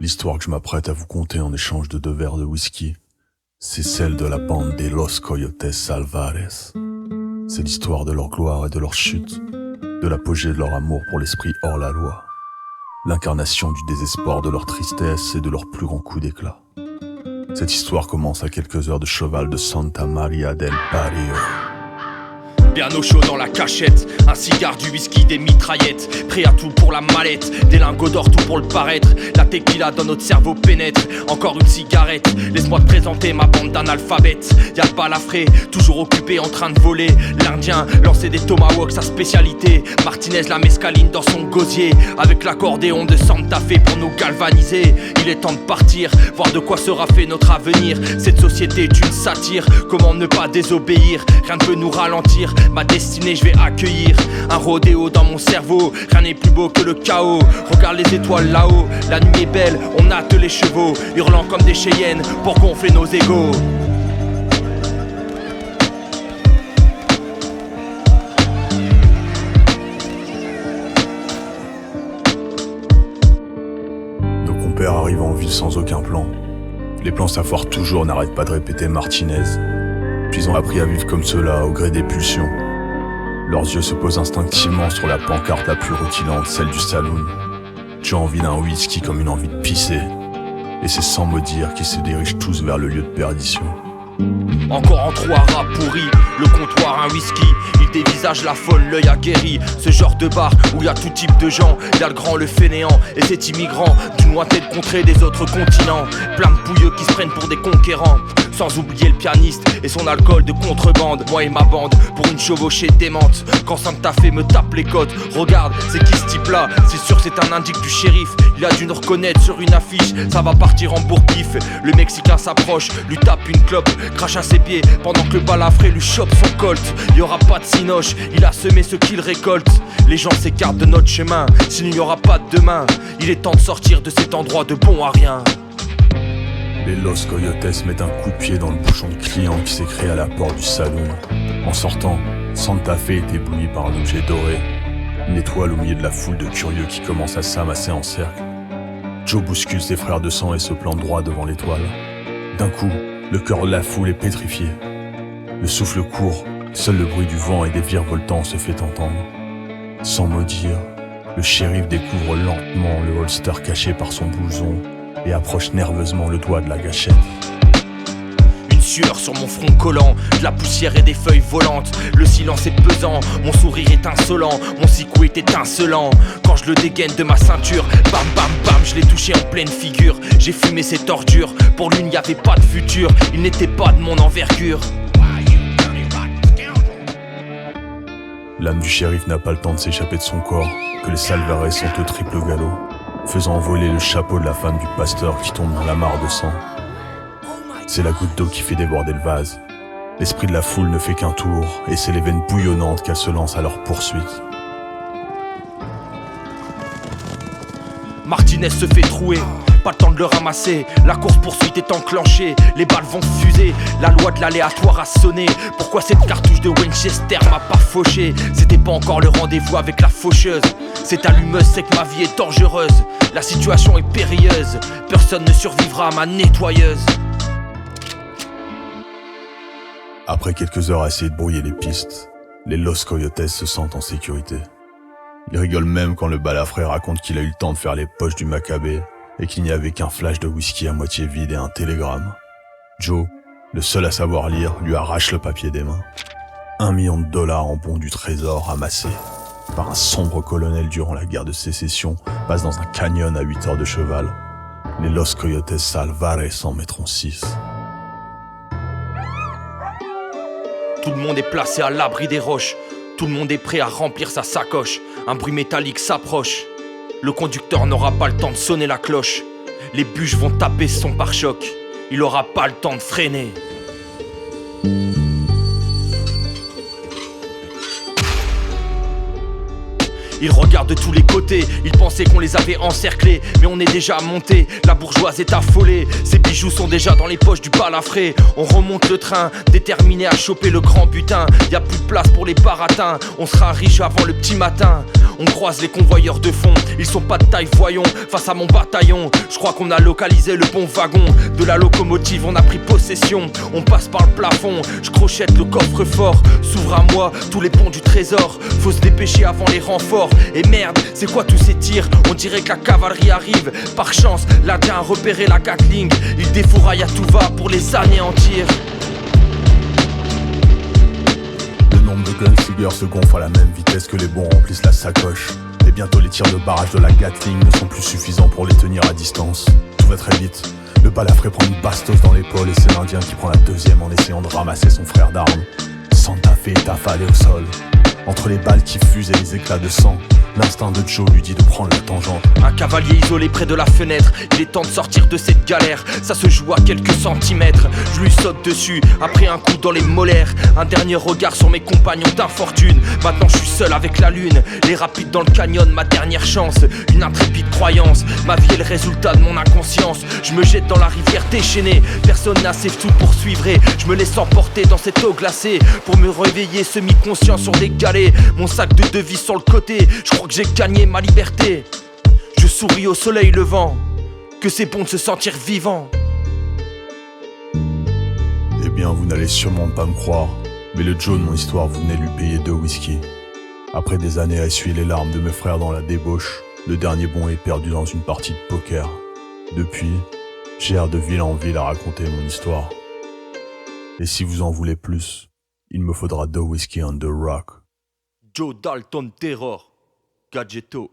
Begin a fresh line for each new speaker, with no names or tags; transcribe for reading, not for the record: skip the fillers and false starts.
L'histoire que je m'apprête à vous conter en échange de 2 verres de whisky, c'est celle de la bande des Los Coyotes Salvares. C'est l'histoire de leur gloire et de leur chute, de l'apogée de leur amour pour l'esprit hors la loi, l'incarnation du désespoir de leur tristesse et de leur plus grand coup d'éclat. Cette histoire commence à quelques heures de cheval de Santa Maria del Barrio.
Bien au chaud dans la cachette, un cigare, du whisky, des mitraillettes. Prêt à tout pour la mallette, des lingots d'or, tout pour le paraître. La tequila dans notre cerveau pénètre, encore une cigarette. Laisse-moi te présenter ma bande d'analphabètes. Y'a le balafré, toujours occupé en train de voler. L'Indien lançait des tomahawks, sa spécialité. Martinez la mescaline dans son gosier, avec l'accordéon de Santa Fe pour nous galvaniser. Il est temps de partir, voir de quoi sera fait notre avenir. Cette société est une satire, comment ne pas désobéir. Rien ne peut nous ralentir. Ma destinée je vais accueillir un rodéo dans mon cerveau. Rien n'est plus beau que le chaos. Regarde les étoiles là-haut, la nuit est belle, on hâte les chevaux, hurlant comme des cheyennes pour gonfler nos égos.
Nos compères arrivent en ville sans aucun plan. Les plans s'affoirent toujours, n'arrêtent pas de répéter Martinez. Puis ils ont appris à vivre comme cela, au gré des pulsions. Leurs yeux se posent instinctivement sur la pancarte la plus rutilante, celle du saloon. Tu as envie d'un whisky comme une envie de pisser. Et c'est sans mot dire qu'ils se dirigent tous vers le lieu de perdition.
Encore en 3 rats pourris, le comptoir, un whisky. Il dévisage la folle, l'œil aguerri. Ce genre de bar où y a tout type de gens. Y'a le grand, le fainéant et cet immigrant d'une lointaine contrée des autres continents. Plein de pouilleux qui se prennent pour des conquérants. Sans oublier le pianiste et son alcool de contrebande. Moi et ma bande pour une chevauchée démente. Quand Santa Fe me tape les côtes, regarde, c'est qui ce type là? C'est sûr c'est un indique du shérif. Il a dû nous reconnaître sur une affiche. Ça va partir en bourre-pif. Le Mexicain s'approche, lui tape une clope, crache à ses pieds pendant que le balafré lui chope son colt. Il y aura pas de sinoche, il a semé ce qu'il récolte. Les gens s'écartent de notre chemin, s'il n'y aura pas de demain. Il est temps de sortir de cet endroit de bon à rien.
Les Los Coyotes mettent un coup de pied dans le bouchon de clients qui s'est créé à la porte du saloon. En sortant, Santa Fe est ébloui par un objet doré, une étoile au milieu de la foule de curieux qui commence à s'amasser en cercle. Joe bouscule ses frères de sang et se plante droit devant l'étoile. D'un coup, le cœur de la foule est pétrifié. Le souffle court, seul le bruit du vent et des virevoltants se fait entendre. Sans mot dire, le shérif découvre lentement le holster caché par son blouson et approche nerveusement le doigt de la gâchette.
Une sueur sur mon front collant, de la poussière et des feuilles volantes. Le silence est pesant, mon sourire est insolent, mon sicou est étincelant. Quand je le dégaine de ma ceinture, bam bam bam, je l'ai touché en pleine figure. J'ai fumé cette ordure, pour lui il n'y avait pas de futur, il n'était pas de mon envergure.
L'âme du shérif n'a pas le temps de s'échapper de son corps, que les Salvares sont au triple galop, faisant envoler le chapeau de la femme du pasteur qui tombe dans la mare de sang. C'est la goutte d'eau qui fait déborder le vase. L'esprit de la foule ne fait qu'un tour, et c'est les veines bouillonnantes qu'elle se lance à leur poursuite.
Martinez se fait trouer, pas le temps de le ramasser. La course-poursuite est enclenchée, les balles vont fuser. La loi de l'aléatoire a sonné. Pourquoi cette cartouche de Winchester m'a pas fauché? C'était pas encore le rendez-vous avec la faucheuse. Cette allumeuse sait que ma vie est dangereuse. La situation est périlleuse, personne ne survivra à ma nettoyeuse.
Après quelques heures à essayer de brouiller les pistes, les Los Coyotes se sentent en sécurité. Ils rigolent même quand le balafré raconte qu'il a eu le temps de faire les poches du Maccabée et qu'il n'y avait qu'un flash de whisky à moitié vide et un télégramme. Joe, le seul à savoir lire, lui arrache le papier des mains. $1 million en bons du trésor amassés par un sombre colonel durant la guerre de sécession passe dans un canyon à 8 heures de cheval. Les Los Coyotes Salvares en mettront 6.
Tout le monde est placé à l'abri des roches. Tout le monde est prêt à remplir sa sacoche. Un bruit métallique s'approche. Le conducteur n'aura pas le temps de sonner la cloche. Les bûches vont taper son pare-choc. Il aura pas le temps de freiner. Ils regardent de tous les côtés, ils pensaient qu'on les avait encerclés, mais on est déjà monté, la bourgeoise est affolée. Ses bijoux sont déjà dans les poches du balafré. On remonte le train, déterminé à choper le grand butin. Y a plus de place pour les baratins, on sera riche avant le petit matin. On croise les convoyeurs de fond, ils sont pas de taille, voyons. Face à mon bataillon, je crois qu'on a localisé le bon wagon. De la locomotive, on a pris possession. On passe par le plafond, je crochette le coffre-fort. S'ouvre à moi tous les ponts du trésor. Faut se dépêcher avant les renforts. Et merde, c'est quoi tous ces tirs? On dirait que la cavalerie arrive. Par chance, l'Indien a repéré la Gatling. Il défouraille à tout va pour les anéantir.
Le nombre de gunslingers se gonfle à la même vitesse que les bons remplissent la sacoche. Et bientôt les tirs de barrage de la Gatling ne sont plus suffisants pour les tenir à distance. Tout va très vite. Le balafré prend une bastos dans l'épaule et c'est l'Indien qui prend la deuxième en essayant de ramasser son frère d'armes. Santa Fe est affalé au sol. Entre les balles qui fusent et les éclats de sang, l'instinct de Joe lui dit de prendre la tangente.
Un cavalier isolé près de la fenêtre, il est temps de sortir de cette galère. Ça se joue à quelques centimètres. Je lui saute dessus, après un coup dans les molaires. Un dernier regard sur mes compagnons d'infortune. Maintenant je suis seul avec la lune. Les rapides dans le canyon, ma dernière chance. Une intrépide croyance, ma vie est le résultat de mon inconscience. Je me jette dans la rivière déchaînée. Personne n'a assez tout poursuivre. Je me laisse emporter dans cette eau glacée. Pour me réveiller semi-conscient sur des galets. Mon sac de devises sur le côté. Je crois que j'ai gagné ma liberté. Je souris au soleil levant. Que c'est bon de se sentir vivant.
Eh bien, vous n'allez sûrement pas me croire, mais le Joe de mon histoire, vous venez lui payer 2 whisky. Après des années à essuyer les larmes de mes frères dans la débauche, le dernier bon est perdu dans une partie de poker. Depuis, j'erre de ville en ville à raconter mon histoire. Et si vous en voulez plus, il me faudra 2 whisky and 2 rock.
Joe Dalton Terror, Gadgetto.